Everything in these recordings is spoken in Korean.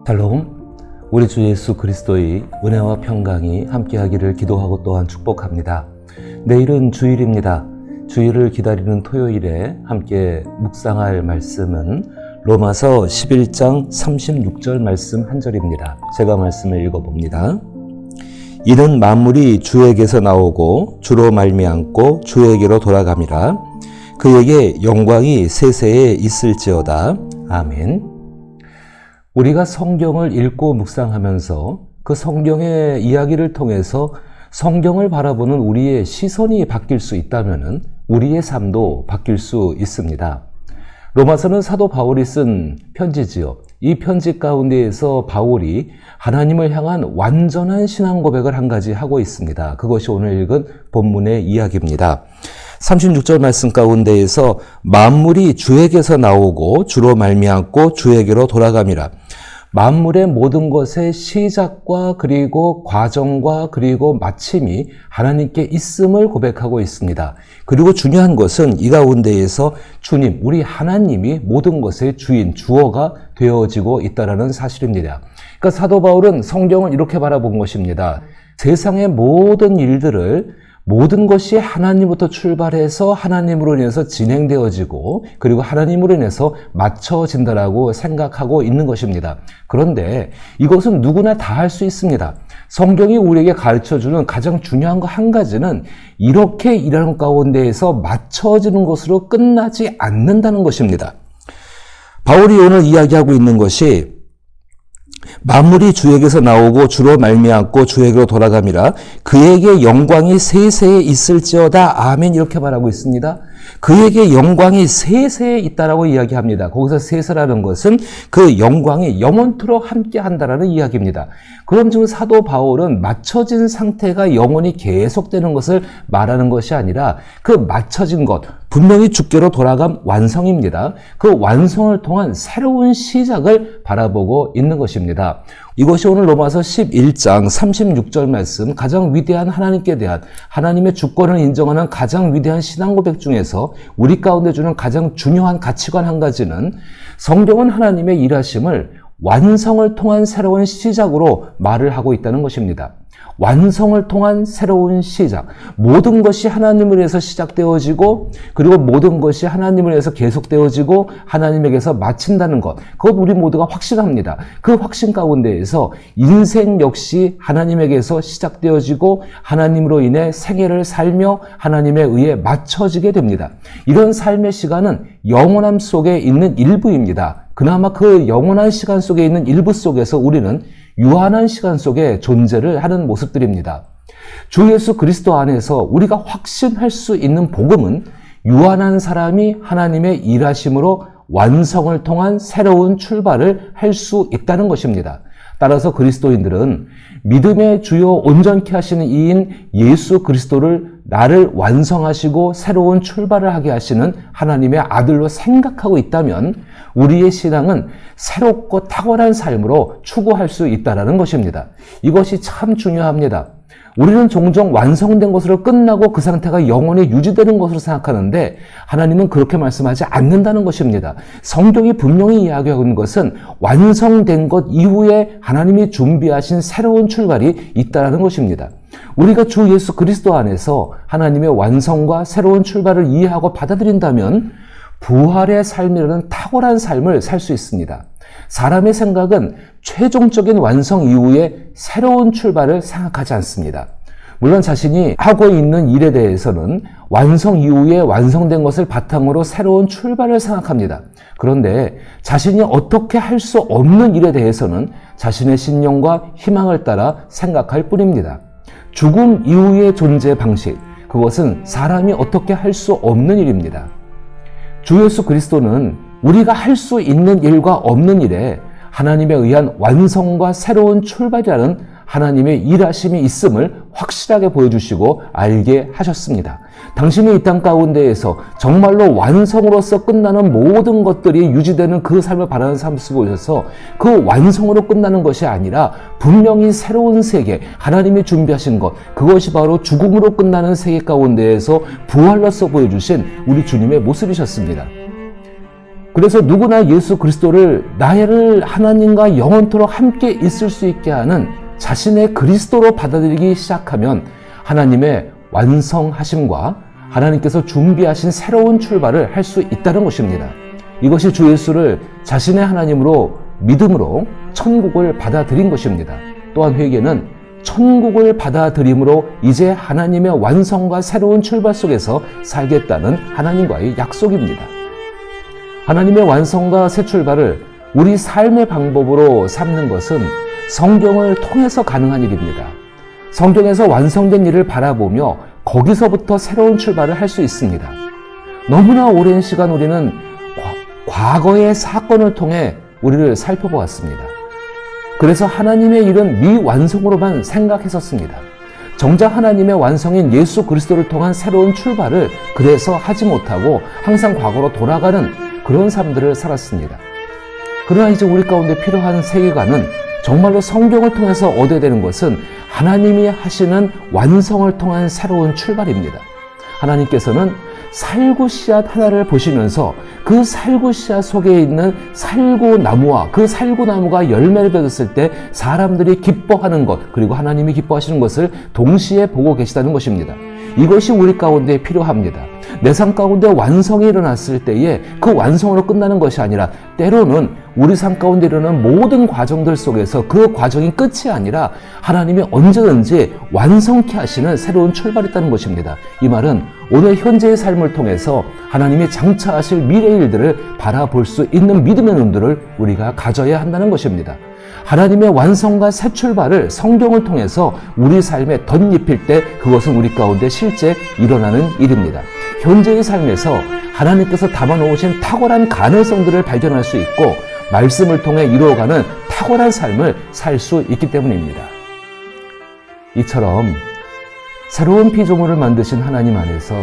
샬롬, 우리 주 예수 그리스도의 은혜와 평강이 함께하기를 기도하고 또한 축복합니다. 내일은 주일입니다. 주일을 기다리는 토요일에 함께 묵상할 말씀은 로마서 11장 36절 말씀 한 절입니다. 제가 말씀을 읽어봅니다. 이는 만물이 주에게서 나오고 주로 말미암고 주에게로 돌아감이라. 그에게 영광이 세세에 있을지어다. 아멘. 우리가 성경을 읽고 묵상하면서 그 성경의 이야기를 통해서 성경을 바라보는 우리의 시선이 바뀔 수 있다면 우리의 삶도 바뀔 수 있습니다. 로마서는 사도 바울이 쓴 편지지요. 이 편지 가운데에서 바울이 하나님을 향한 완전한 신앙 고백을 한 가지 하고 있습니다. 그것이 오늘 읽은 본문의 이야기입니다. 36절 말씀 가운데에서 만물이 주에게서 나오고 주로 말미암고 주에게로 돌아감이라. 만물의 모든 것의 시작과 그리고 과정과 그리고 마침이 하나님께 있음을 고백하고 있습니다. 그리고 중요한 것은 이 가운데에서 주님, 우리 하나님이 모든 것의 주인, 주어가 되어지고 있다는 사실입니다. 그러니까 사도 바울은 성경을 이렇게 바라본 것입니다. 세상의 모든 일들을 모든 것이 하나님부터 출발해서 하나님으로 인해서 진행되어지고 그리고 하나님으로 인해서 맞춰진다라고 생각하고 있는 것입니다. 그런데 이것은 누구나 다 할 수 있습니다. 성경이 우리에게 가르쳐주는 가장 중요한 거 한 가지는 이렇게 일하는 가운데에서 맞춰지는 것으로 끝나지 않는다는 것입니다. 바울이 오늘 이야기하고 있는 것이 만물이 주에게서 나오고 주로 말미암고 주에게로 돌아감이라. 그에게 영광이 세세에 있을지어다. 아멘. 이렇게 말하고 있습니다. 그에게 영광이 세세에 있다라고 이야기합니다. 거기서 세세라는 것은 그 영광이 영원토록 함께 한다라는 이야기입니다. 그럼 지금 사도 바울은 맞춰진 상태가 영원히 계속되는 것을 말하는 것이 아니라 그 맞춰진 것, 분명히 주께로 돌아감 완성입니다. 그 완성을 통한 새로운 시작을 바라보고 있는 것입니다. 이것이 오늘 로마서 11장 36절 말씀, 가장 위대한 하나님께 대한 하나님의 주권을 인정하는 가장 위대한 신앙 고백 중에서 우리 가운데 주는 가장 중요한 가치관 한 가지는 성경은 하나님의 일하심을 완성을 통한 새로운 시작으로 말을 하고 있다는 것입니다. 완성을 통한 새로운 시작. 모든 것이 하나님을 위해서 시작되어지고 그리고 모든 것이 하나님을 위해서 계속되어지고 하나님에게서 마친다는 것. 그것 우리 모두가 확신합니다. 그 확신 가운데에서 인생 역시 하나님에게서 시작되어지고 하나님으로 인해 생애를 살며 하나님에 의해 맞춰지게 됩니다. 이런 삶의 시간은 영원함 속에 있는 일부입니다. 그나마 그 영원한 시간 속에 있는 일부 속에서 우리는 유한한 시간 속에 존재를 하는 모습들입니다. 주 예수 그리스도 안에서 우리가 확신할 수 있는 복음은 유한한 사람이 하나님의 일하심으로 완성을 통한 새로운 출발을 할 수 있다는 것입니다. 따라서 그리스도인들은 믿음의 주요 온전케 하시는 이인 예수 그리스도를 나를 완성하시고 새로운 출발을 하게 하시는 하나님의 아들로 생각하고 있다면 우리의 신앙은 새롭고 탁월한 삶으로 추구할 수 있다는 것입니다. 이것이 참 중요합니다. 우리는 종종 완성된 것으로 끝나고 그 상태가 영원히 유지되는 것으로 생각하는데 하나님은 그렇게 말씀하지 않는다는 것입니다. 성경이 분명히 이야기하고 있는 것은 완성된 것 이후에 하나님이 준비하신 새로운 출발이 있다는 것입니다. 우리가 주 예수 그리스도 안에서 하나님의 완성과 새로운 출발을 이해하고 받아들인다면 부활의 삶이라는 탁월한 삶을 살 수 있습니다. 사람의 생각은 최종적인 완성 이후에 새로운 출발을 생각하지 않습니다. 물론 자신이 하고 있는 일에 대해서는 완성 이후에 완성된 것을 바탕으로 새로운 출발을 생각합니다. 그런데 자신이 어떻게 할 수 없는 일에 대해서는 자신의 신념과 희망을 따라 생각할 뿐입니다. 죽음 이후의 존재 방식, 그것은 사람이 어떻게 할 수 없는 일입니다. 주 예수 그리스도는 우리가 할 수 있는 일과 없는 일에 하나님에 의한 완성과 새로운 출발이라는 하나님의 일하심이 있음을 확실하게 보여주시고 알게 하셨습니다. 당신이 이 땅 가운데에서 정말로 완성으로서 끝나는 모든 것들이 유지되는 그 삶을 바라는 삶 속에서 그 완성으로 끝나는 것이 아니라 분명히 새로운 세계, 하나님이 준비하신 것, 그것이 바로 죽음으로 끝나는 세계 가운데에서 부활로서 보여주신 우리 주님의 모습이셨습니다. 그래서 누구나 예수 그리스도를 나를 하나님과 영원토록 함께 있을 수 있게 하는 자신의 그리스도로 받아들이기 시작하면 하나님의 완성하심과 하나님께서 준비하신 새로운 출발을 할 수 있다는 것입니다. 이것이 주 예수를 자신의 하나님으로 믿음으로 천국을 받아들인 것입니다. 또한 회개는 천국을 받아들임으로 이제 하나님의 완성과 새로운 출발 속에서 살겠다는 하나님과의 약속입니다. 하나님의 완성과 새 출발을 우리 삶의 방법으로 삼는 것은 성경을 통해서 가능한 일입니다. 성경에서 완성된 일을 바라보며 거기서부터 새로운 출발을 할 수 있습니다. 너무나 오랜 시간 우리는 과거의 사건을 통해 우리를 살펴보았습니다. 그래서 하나님의 일은 미완성으로만 생각했었습니다. 정작 하나님의 완성인 예수 그리스도를 통한 새로운 출발을 그래서 하지 못하고 항상 과거로 돌아가는 그런 삶들을 살았습니다. 그러나 이제 우리 가운데 필요한 세계관은 정말로 성경을 통해서 얻어야 되는 것은 하나님이 하시는 완성을 통한 새로운 출발입니다. 하나님께서는 살구씨앗 하나를 보시면서 그 살구씨앗 속에 있는 살구나무와 그 살구나무가 열매를 맺었을 때 사람들이 기뻐하는 것, 그리고 하나님이 기뻐하시는 것을 동시에 보고 계시다는 것입니다. 이것이 우리 가운데 필요합니다. 내 삶 가운데 완성이 일어났을 때에 그 완성으로 끝나는 것이 아니라 때로는 우리 삶 가운데 일어나는 모든 과정들 속에서 그 과정이 끝이 아니라 하나님이 언제든지 완성케 하시는 새로운 출발이 있다는 것입니다. 이 말은 오늘 현재의 삶을 통해서 하나님이 장차하실 미래의 일들을 바라볼 수 있는 믿음의 눈들을 우리가 가져야 한다는 것입니다. 하나님의 완성과 새 출발을 성경을 통해서 우리 삶에 덧입힐 때 그것은 우리 가운데 실제 일어나는 일입니다. 현재의 삶에서 하나님께서 담아놓으신 탁월한 가능성들을 발견할 수 있고 말씀을 통해 이루어가는 탁월한 삶을 살 수 있기 때문입니다. 이처럼 새로운 피조물을 만드신 하나님 안에서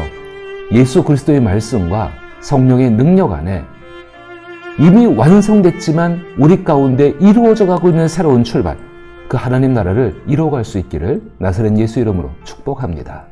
예수 그리스도의 말씀과 성령의 능력 안에 이미 완성됐지만 우리 가운데 이루어져 가고 있는 새로운 출발, 그 하나님 나라를 이루어갈 수 있기를 나사렛 예수 이름으로 축복합니다.